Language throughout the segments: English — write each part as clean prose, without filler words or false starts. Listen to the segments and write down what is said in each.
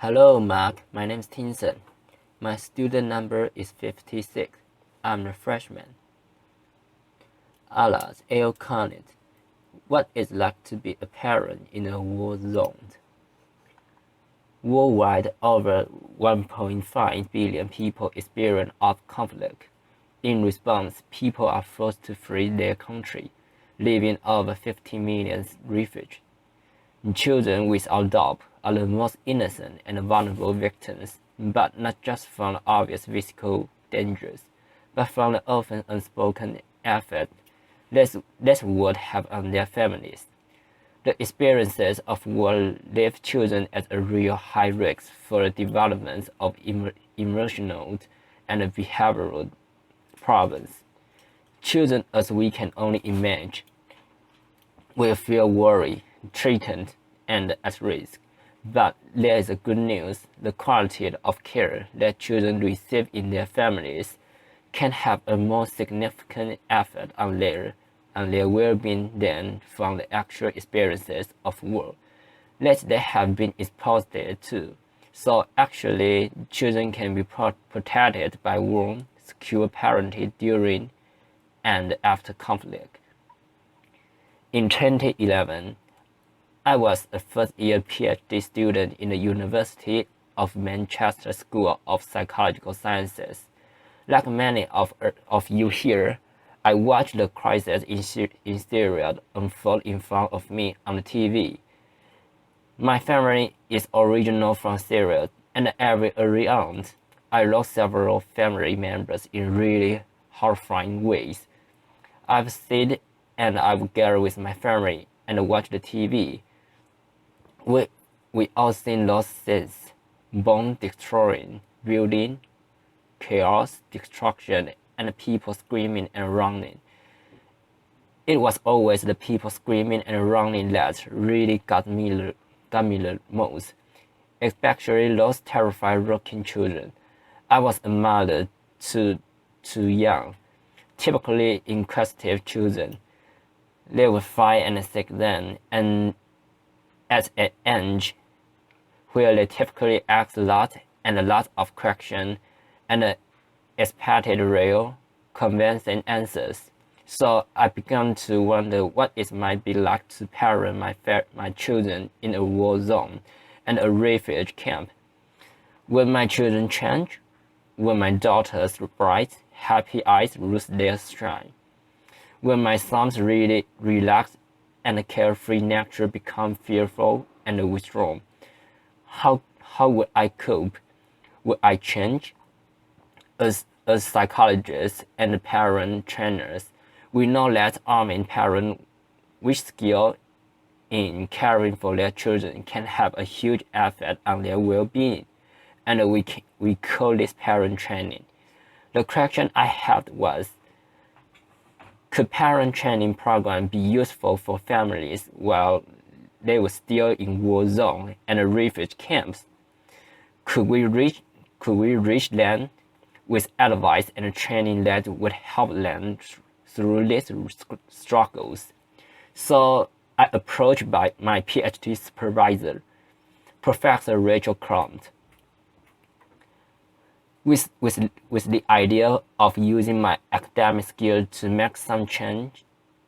Hello, Mark. My name is Tinson. My student number is 56. I'm a freshman. Aala, Khani. What it's like to be a parent in a war zone. Worldwide, over 1.5 billion people experience armed conflict. In response, people are forced to flee their country, leaving over 50 million refugees. Children, without doubt, are the most innocent and vulnerable victims, but not just from obvious physical dangers, but from the often unspoken effect that war have on their families. The experiences of war leave children at a real high risk for the development of emotional and behavioral problems. Children, as we can only imagine, will feel worried, threatened, and at risk. But there is a good news. The quality of care that children receive in their families can have a more significant effect on their well-being than from the actual experiences of war that they have been exposed to. So actually, children can be protected by warm, secure parenting during and after conflict. In 2011, I was a first-year PhD student in the University of Manchester School of Psychological Sciences. Like many of you here, I watched the crisis in Syria unfold in front of me on the TV. My family is original from Syria, and every early on, I lost several family members in really horrifying ways. I've stayed and I've gathered with my family and watched the TV. We all seen those scenes, bomb destroying, building, chaos, destruction, and people screaming and running. It was always the people screaming and running that really got me the most, especially those terrified rocking children. I was a mother to young, typically inquisitive children. They were 5 and 6 then, and at an age where they typically ask a lot of questions and expected real, convincing answers. So I began to wonder what it might be like to parent my children in a war zone and a refugee camp. Will my children change? Will my daughter's bright, happy eyes lose their shine? Will my son's really relaxed and carefree nature become fearful and withdrawn? How would I cope? Would I change? As psychologists and parent trainers, we know that arming parents with skill in caring for their children can have a huge effect on their well-being, and we call this parent training. The question I had was, could parent training program be useful for families while they were still in war zone and refugee camps? Could we reach them with advice and training that would help them through these struggles? So I approached by my PhD supervisor, Professor Rachel Crump, with the idea of using my academic skill to make some change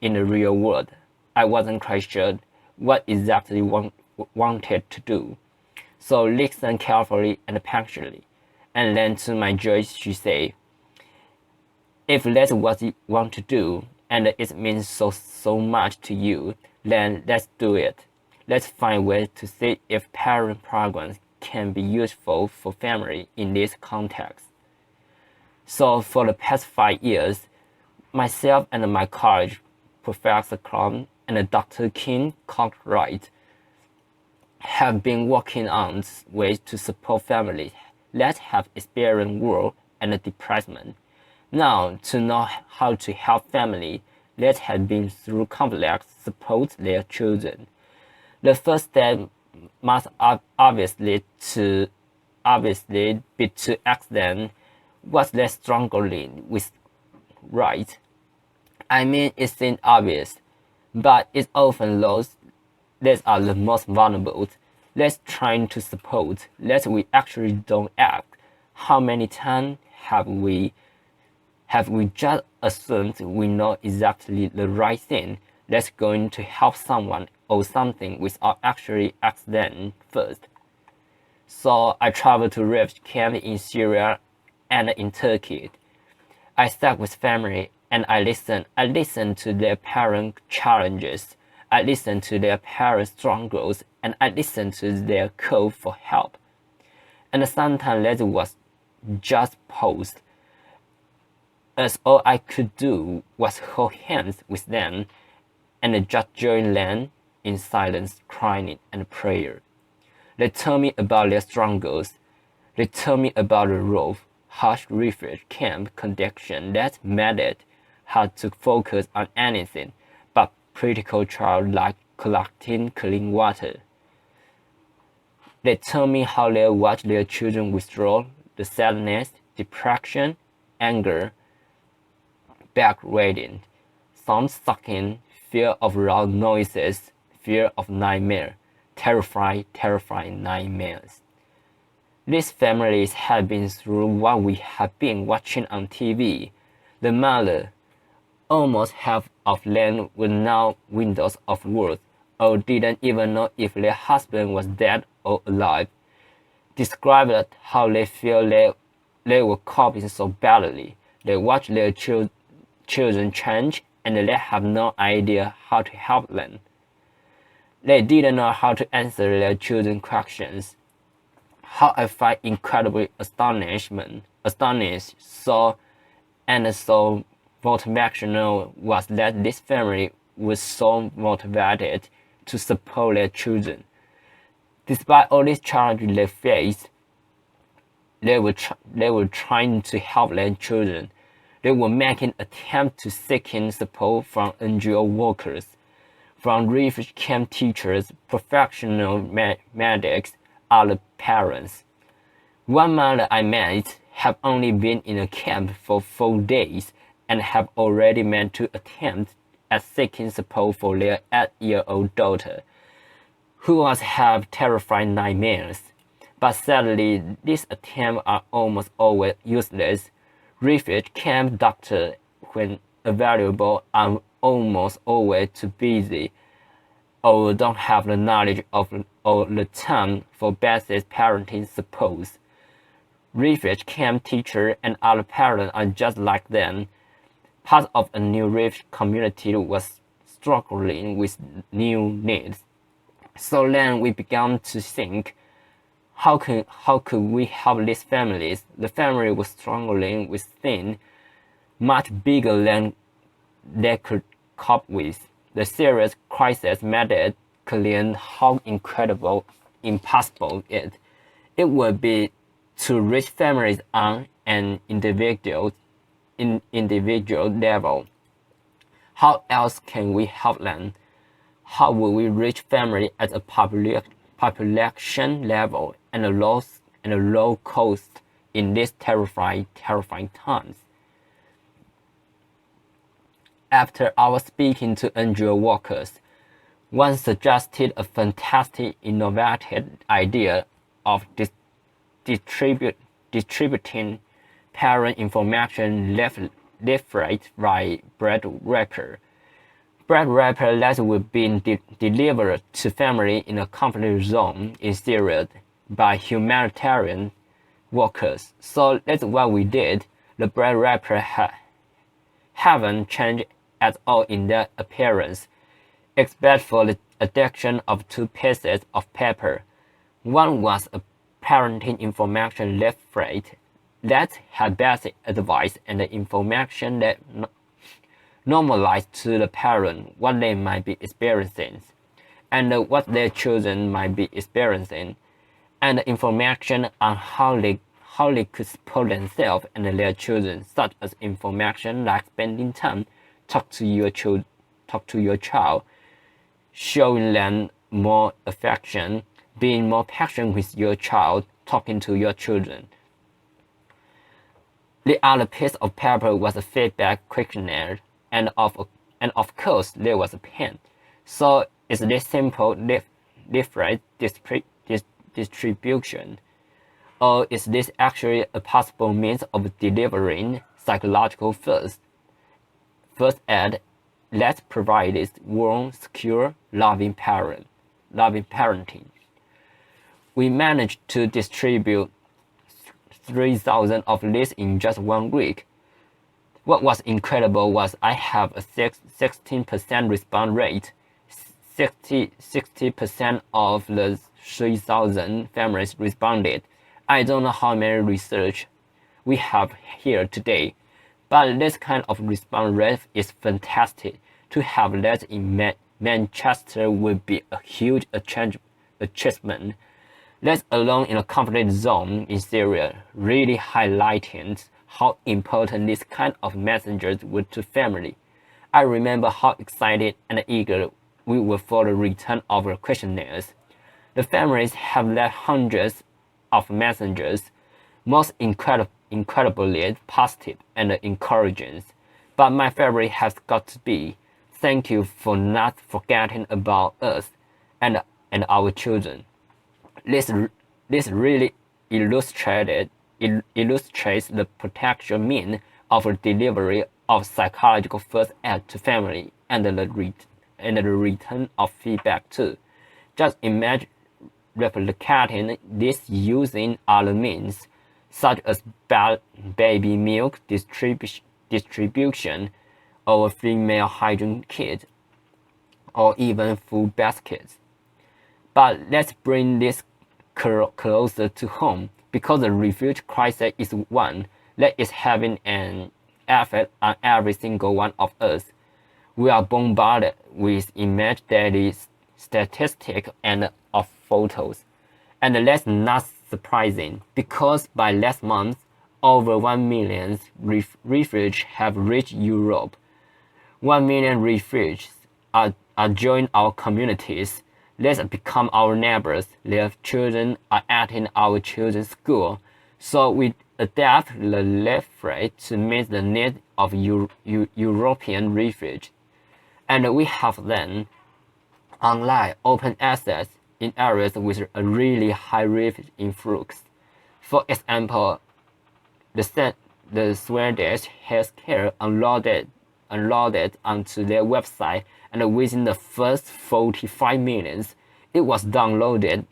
in the real world. I wasn't quite sure what exactly wanted to do, so listened carefully and patiently, and then to my joy she said, "If that's what you want to do, and it means so much to you, then let's do it. Let's find ways to see if parent programs can be useful for family in this context." So for the past 5 years, myself and my colleague, Professor Crum and Dr. Kim Cockright, have been working on ways to support families that have experienced war and depression. Now, to know how to help families that have been through conflict support their children, the first step must obviously be to ask them what they're struggling with, right? I mean, it seems obvious, but it's often those that are the most vulnerable Let's try to suppose that we actually don't act. How many times have we just assumed we know exactly the right thing that's going to help someone or something without actually asking first? So I traveled to refugee camps in Syria and in Turkey. I sat with family and I listened. I listened to their parent challenges. I listened to their parents' struggles and I listened to their call for help. And sometimes that was just pause, as all I could do was hold hands with them and just join them in silence, crying and prayer. They told me about their struggles. They told me about the rough, harsh refugee camp conditions that made it hard to focus on anything but practical chores like collecting clean water. They told me how they watched their children withdraw, the sadness, depression, anger, back-radiant, thumb-sucking, fear of loud noises, fear of nightmare, terrifying nightmares. These families had been through what we have been watching on TV. The mother, almost half of them were now widows of worth, or didn't even know if their husband was dead or alive, described how they feel they were coping so badly. They watch their children change and they have no idea how to help them. They didn't know how to answer their children's questions. How I find incredibly astonished, so motivational was that this family was so motivated to support their children. Despite all these challenges they faced, they were trying to help their children. They were making attempts to seeking support from NGO workers, from refugee camp teachers, professional medics, other parents. One mother I met had only been in a camp for 4 days and have already made 2 attempts at seeking support for their 8-year-old daughter, who was having terrifying nightmares. But sadly, these attempts are almost always useless. Refugee camp doctors, when available, are almost always too busy or don't have the knowledge or the time for basic parenting support. Refugee camp teachers and other parents are just like them. Part of a new refugee community was struggling with new needs. So then we began to think, how could we help these families? The family was struggling with things much bigger than they could cope with. The serious crisis made it clear how impossible it would be to reach families on an individual level. How else can we help them? How will we reach families at a population level and a low cost in these terrifying times? After our speaking to NGO workers, one suggested a fantastic innovative idea of distributing parent information leaflet by bread wrapper. Bread wrapper that were being delivered to families in a conflict zone in Syria by humanitarian workers. So that's what we did. The bread wrapper haven't changed at all in their appearance, except for the addition of 2 pieces of paper. One was a parenting information leaflet that had basic advice and the information that normalized to the parent what they might be experiencing and what their children might be experiencing, and the information on how they could support themselves and their children, such as information like spending time talk to your child, showing them more affection, being more patient with your child, talking to your children. The other piece of paper was a feedback questionnaire, and of course there was a pen. So it's this simple leaflet distribution? Or is this actually a possible means of delivering psychological first aid that provides warm, secure, loving parenting? We managed to distribute 3,000 of these in just 1 week. What was incredible was I have a 16% response rate. 60% of the 3,000 families responded. I don't know how many research we have here today, but this kind of response rate is fantastic. To have that in Manchester would be a huge achievement. Let alone in a conflict zone in Syria, really highlighting how important this kind of messengers were to family. I remember how excited and eager we were for the return of our questionnaires. The families have left hundreds of messengers, most incredibly positive and encouraging. But my favorite has got to be, thank you for not forgetting about us and our children. This really illustrates the potential mean of delivery of psychological first aid to family and the return of feedback too. Just imagine replicating this using other means, such as baby milk distribution, or female hygiene kit, or even food baskets. But let's bring this closer to home, because the refugee crisis is one that is having an effect on every single one of us. We are bombarded with image daily statistics and of photos. And that's not surprising, because by last month, over 1 million refugees have reached Europe. 1 million refugees are joining our communities. Let's become our neighbors. Their children are attending our children's school. So we adapt the leaflet to meet the needs of European refugees. And we have then online open access in areas with a really high refugee influx. For example, the Swedish healthcare unloaded onto their website, and within the first 45 minutes, it was downloaded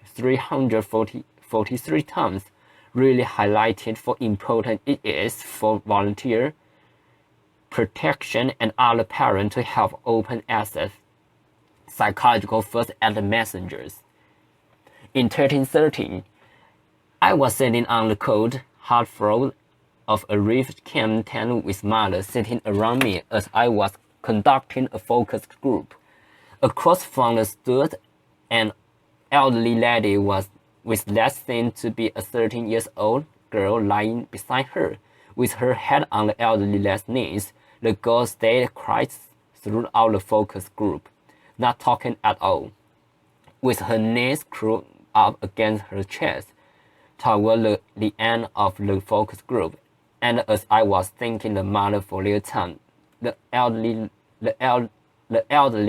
343 times, really highlighting how important it is for volunteer protection and other parents to have open access psychological first aid messengers. In 1313, I was sitting on the cold, hard floor of a refugee camp tent with mothers sitting around me as I was conducting a focus group. Across from us stood an elderly lady with that seemed to be a 13-year-old girl lying beside her, with her head on the elderly lady's knees. The girl stayed quiet throughout the focus group, not talking at all, with her knees curled up against her chest. Toward the end of the focus group, and as I was thanking the mother for their time, the elderly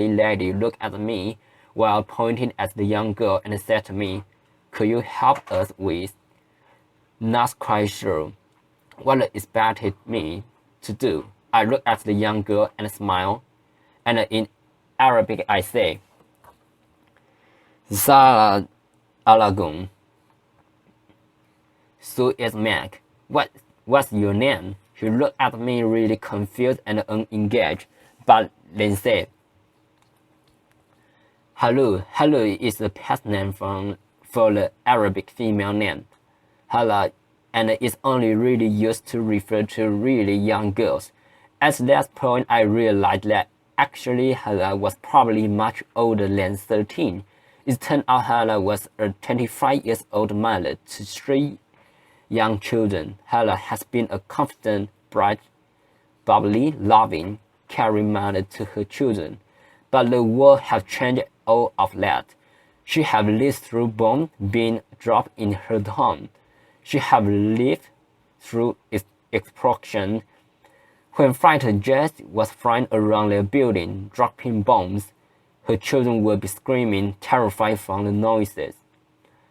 lady looked at me while pointing at the young girl and said to me, "Could you help us with?" Not quite sure what it expected me to do. I looked at the young girl and smiled, and in Arabic I say, "Zara Alagun." So is Mac. What's your name? She looked at me really confused and unengaged, but then said, Hello is the past name for the Arabic female name. Hala, and it's only really used to refer to really young girls. At that point, I realized that actually Hala was probably much older than 13. It turned out Hala was a 25-year-old mother to 3 young children. Hala has been a confident, bright, bubbly, loving, caring mother to her children. But the world has changed all of that. She has lived through bombs being dropped in her home. She has lived through explosion. When fighter jets was flying around their building, dropping bombs, her children would be screaming, terrified from the noises.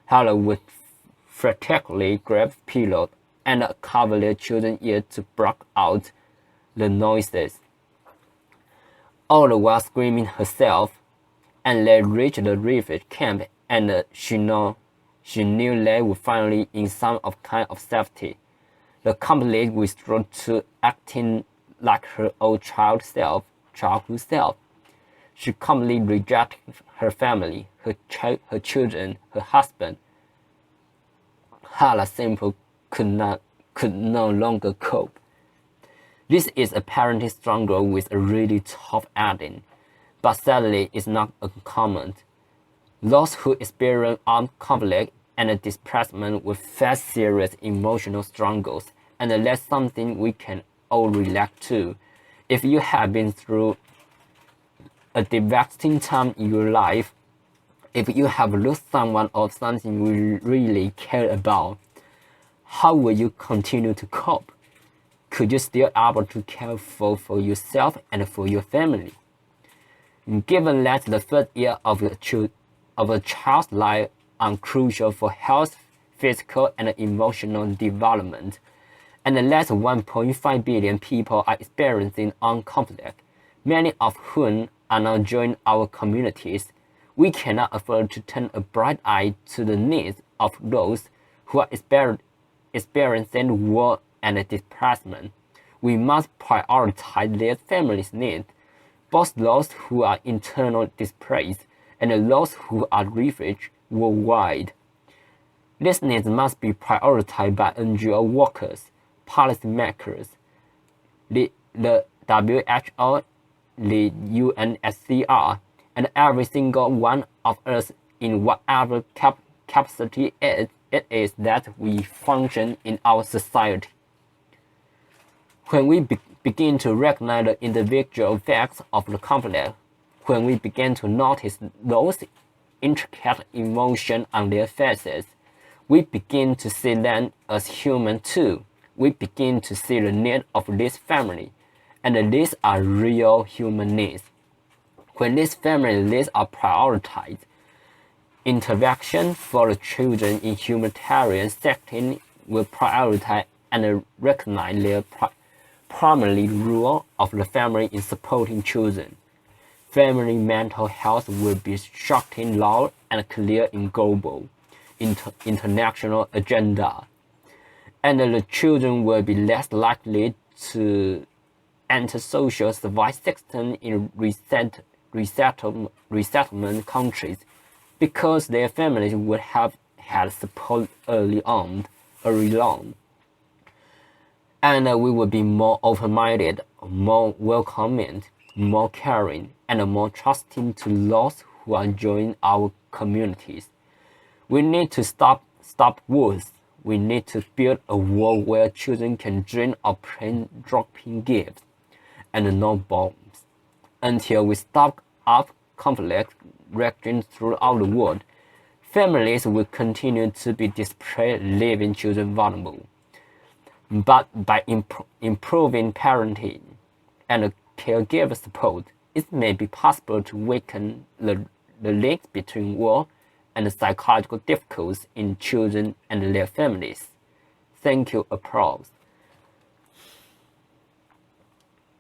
Aala would frantically grab pillows and cover their children's ears to block out the noises. Aala was screaming herself, and they reached the refuge camp, and she knew they were finally in some kind of safety. The complete withdrew to acting like her old childhood self. She completely rejected her family, her children, her husband. Aala simply could no longer cope. This is a parenting struggle with a really tough ending, but sadly it's not uncommon. Those who experience armed conflict and displacement will face serious emotional struggles, and that's something we can all relate to. If you have been through a devastating time in your life, if you have lost someone or something you really care about, how will you continue to cope? Could you still able to care for yourself and for your family? Given that the first year of a child's life are crucial for health, physical and emotional development, and that 1.5 billion people are experiencing armed conflict, many of whom are now joining our communities, we cannot afford to turn a blind eye to the needs of those who are experiencing war and displacement. We must prioritize their families' needs, both those who are internally displaced and those who are refugees worldwide. These needs must be prioritized by NGO workers, policymakers, the WHO, the UNHCR, and every single one of us in whatever capacity it is that we function in our society. When we begin to recognize the individual effects of the conflict, when we begin to notice those intricate emotions on their faces, we begin to see them as human too. We begin to see the need of this family, and these are real human needs. When these family needs are prioritized, intervention for the children in humanitarian setting will prioritize and recognize their primary role of the family in supporting children. Family mental health will be shocking loud and clear in global, international agenda, and the children will be less likely to enter social service system in resettlement countries because their families would have had support early on. And we will be more open-minded, more welcoming, more caring, and more trusting to those who are joining our communities. We need to stop wars. We need to build a world where children can dream of dropping gifts and no bombs. Until we stop up conflict raging throughout the world, families will continue to be displaced, leaving children vulnerable. But by improving parenting and caregiver support, it may be possible to weaken the links between war and psychological difficulties in children and their families. Thank you. Applause.